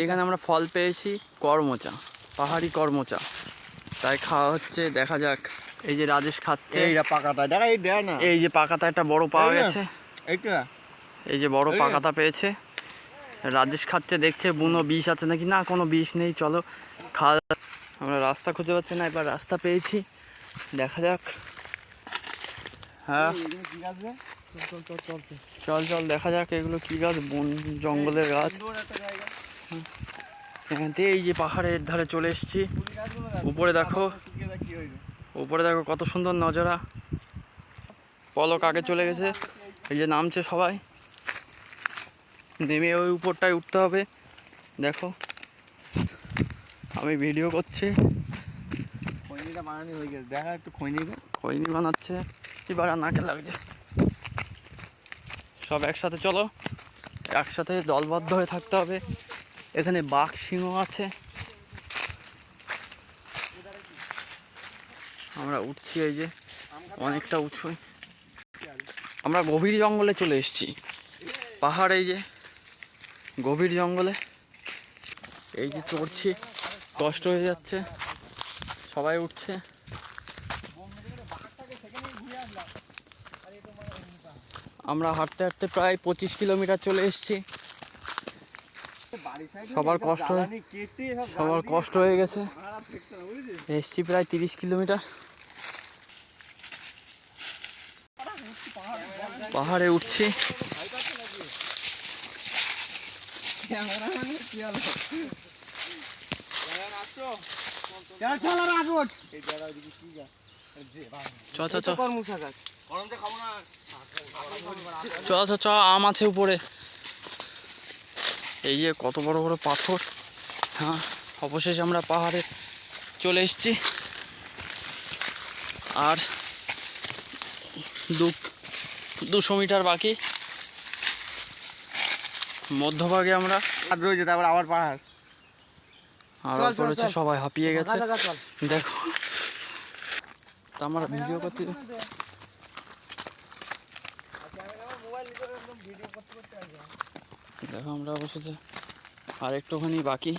এখানে আমরা ফল পেয়েছি করমচা, পাহাড়ি করমচা, তাই খাওয়া হচ্ছে। দেখা যাক। এই যে রাজেশ খাচ্ছে। এইটা পাকাটা দেখা, এই দেয় না। এই যে পাকাতা একটা বড় পাওয়া গেছে। এইটা এই যে বড় পাকাতা পেয়েছে, রাজেশ খাচ্ছে, দেখছে বুনো বিষ আছে নাকি। না, কোনো বিষ নেই। চলো খাওয়া। আমরা রাস্তা খুঁজে পাচ্ছি না, এবার রাস্তা পেয়েছি, দেখা যাক। হ্যাঁ চল চল দেখা যাক এগুলো কি গাছ। বন জঙ্গলের গাছ। এখান থেকে এই যে পাহাড়ের ধারে চলে এসেছি। উপরে দেখো, উপরে দেখো কত সুন্দর নজারা। পলক আগে চলে গেছে, এই যে নামছে সবাই। নেমে ওই উপরটায় উঠতে হবে। দেখো আমি ভিডিও করছি। খৈনি বানাচ্ছে, এবার নাকে লাগছে। সব একসাথে চলো, একসাথে দলবদ্ধ হয়ে থাকতে হবে। এখানে বাঘ সিংহ আছে। আমরা উঠছি, এই যে অনেকটা উঁচু। আমরা গভীর জঙ্গলে চলে এসেছি। পাহাড় এই যে গভীর জঙ্গলে, এই যে চড়ছি, কষ্ট হয়ে যাচ্ছে, সবাই উঠছে। আমরা হাঁটতে হাঁটতে প্রায় 25 কিলোমিটার চলে এসেছি। সবার কষ্ট হয়ে গেছে। এসছি প্রায় 30 কিলোমিটার। পাহাড়ে উঠছি। চ আম আছে উপরে। এই যে কত বড় বড় পাথর। হ্যাঁ, অবশেষে আমরা পাহাড়ে চলে এসেছি। আর 200 মিটার বাকি। মধ্যভাগে আমরা রয়েছে, তারপর আবার পাহাড়। আর পড়েছে, সবাই হাঁপিয়ে গেছে। দেখো তা আমরা ভিডিও করতে, দেখো আমরা অবশেষে আর একটুখানি বাকি।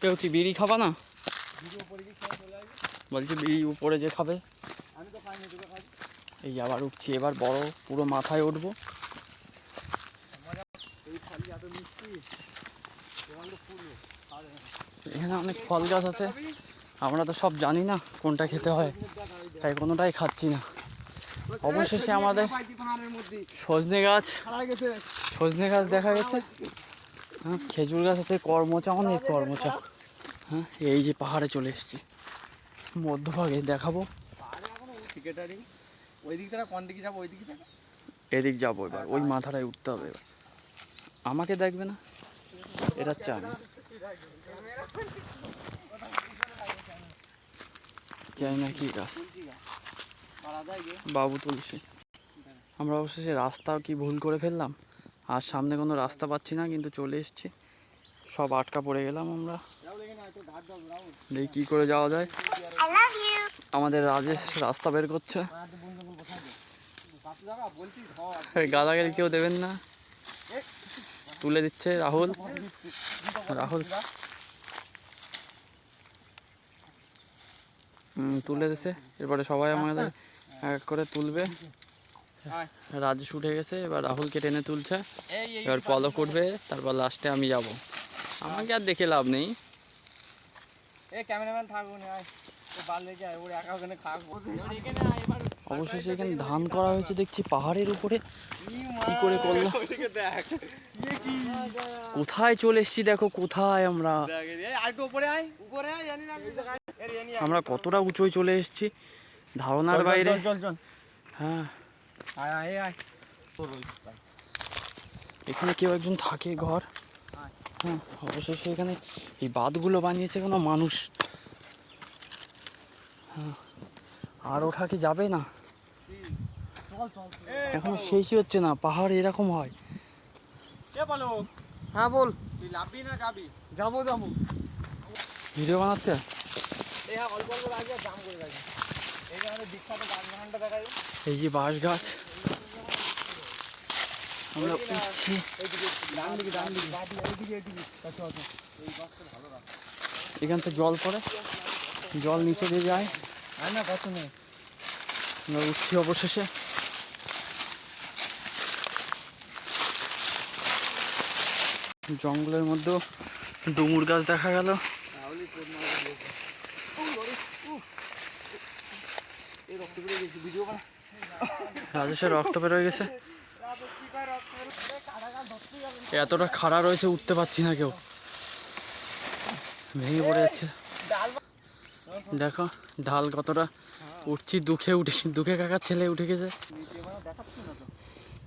কেউ কি বিড়ি খাবা না? বলছি বিড়ি উপরে যে খাবে। এই আবার উঠছি, এবার বড় পুরো মাথায় উঠবো। এখানে অনেক ফল গাছ আছে, আমরা তো সব জানি না কোনটা খেতে হয়, তাই কোনোটাই খাচ্ছি না। অবশেষে আমাদের সজনে গাছ দেখা গেছে। হ্যাঁ, খেজুর গাছ আছে, করমচা, অনেক করমচা। হ্যাঁ, এই যে পাহাড়ে চলে এসেছি, মধ্যভাগে দেখাবো। এদিক যাবো এবার, ওই মাথাটায় উঠতে হবে। এবার আমাকে দেখবে না, এটা চাই না। কি গাছ? বাবু তুলসী। আমরা অবশেষে রাস্তা কি ভুল করে ফেললাম, আর সামনে কোনো রাস্তা পাচ্ছি না, কিন্তু চলে এসেছি। সব আটকা পড়ে গেলাম আমরা। দেখি কী করে যাওয়া যায়। আমাদের রাজেশ রাস্তা বের করছে। গালাগালি কেউ দেবেন না, তুলে দিচ্ছে রাহুল। তুলে দিচ্ছে। এরপরে সবাই আমাদের এক করে তুলবে। রাজেশ উঠে গেছে, এবার রাহুলকে টেনে তুলছে। এবার পলক উঠবে, তারপর লাস্টে আমি যাব। আমাকে আর দেখে লাভ নেই। অবশেষে এখানে ধান করা হয়েছে দেখছি পাহাড়ের উপরে। কি করে করলো? কোথায় চলে এসছি দেখো, কোথায় আমরা কতটা উঁচুয় চলে এসেছি, ধারণার বাইরে। হ্যাঁ, এখানে কেউ একজন থাকে ঘর। হ্যাঁ, অবশেষে এখানে এই বাঁধগুলো বানিয়েছে কোনো মানুষ। হ্যাঁ, আর ওঠা কি যাবে না? এখন শেষই হচ্ছে না, পাহাড় এরকম হয়। হ্যাঁ বল, তুই লাভবি না যাবি? যাবো। ভিডিও বানাচ্ছে। এই যে বাঁশ গাছ। আমরা উঠছি। এখান থেকে জল পড়ে, জল নিচে দিয়ে যায়। আমরা উঠছি অবশেষে। জঙ্গলের মধ্যেও ডুমুর গাছ দেখা গেল। রাজেশের রক্ত বেরোয় গেছে, এতটা খাড়া রয়েছে উঠতে পারছি না, কেউ ভেঙে পড়ে যাচ্ছে। দেখো ঢাল কতটা, উঠছি দুঃখে, উঠেছি দুঃখে, কাকার ছেলে উঠে গেছে।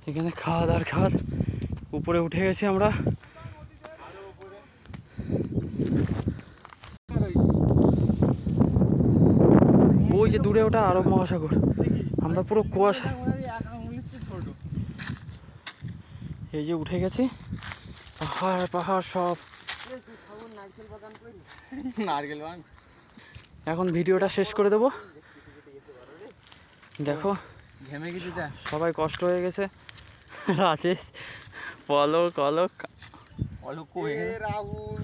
এখানে খাদ আর খাদ, উপরে উঠে গেছি আমরা। ওই যে দূরে ওটা আরব মহাসাগর, আমরা পুরো কুয়াশা। এই যে উঠে গেছি, পাহাড় পাহাড় সব। নারকেল বাগান। এখন ভিডিওটা শেষ করে দেবো। দেখো ঘেমে গেছি, সবাই কষ্ট হয়ে গেছে। রাজেশ, পলক, অলোক, রাহুল,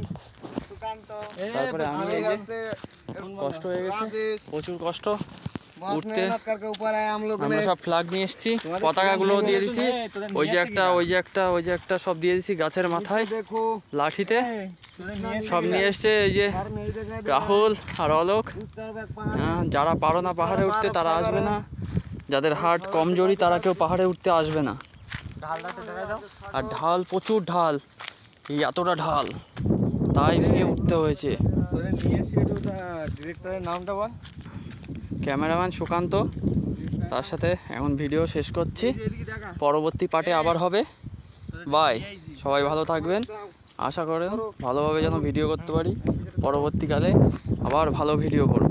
সুকান্ত, তারপরে আমি। এই যে কষ্ট হয়ে গেছে, প্রচুর কষ্ট উঠতে। আমরা সব ফ্ল্যাগ নিয়ে এসেছি, পতাকাগুলো দিয়ে দিছি। ওই যে একটা, ওই যে একটা, ওই যে একটা, সব দিয়ে দিছি গাছের মাথায়, লাঠিতে সব নিয়ে এসছে। এই যে রাহুল আর অলোক। হ্যাঁ, যারা পারো না পাহাড়ে উঠতে তারা আসবে না, যাদের হার্ট কমজোরি তারা কেউ পাহাড়ে উঠতে আসবে না। আর ঢাল, প্রচুর ঢাল, এই এতটা ঢাল, তাই ভেঙে উঠতে হয়েছে। ডিরেক্টরের নামটা বল। ক্যামেরাম্যান সুকান্ত, তার সাথে এখন ভিডিও শেষ করছি। পরবর্তী পার্টে আবার হবে। বাই, সবাই ভালো থাকবেন। আশা করেন ভালোভাবে যেন ভিডিও করতে পারি, পরবর্তীকালে আবার ভালো ভিডিও করব।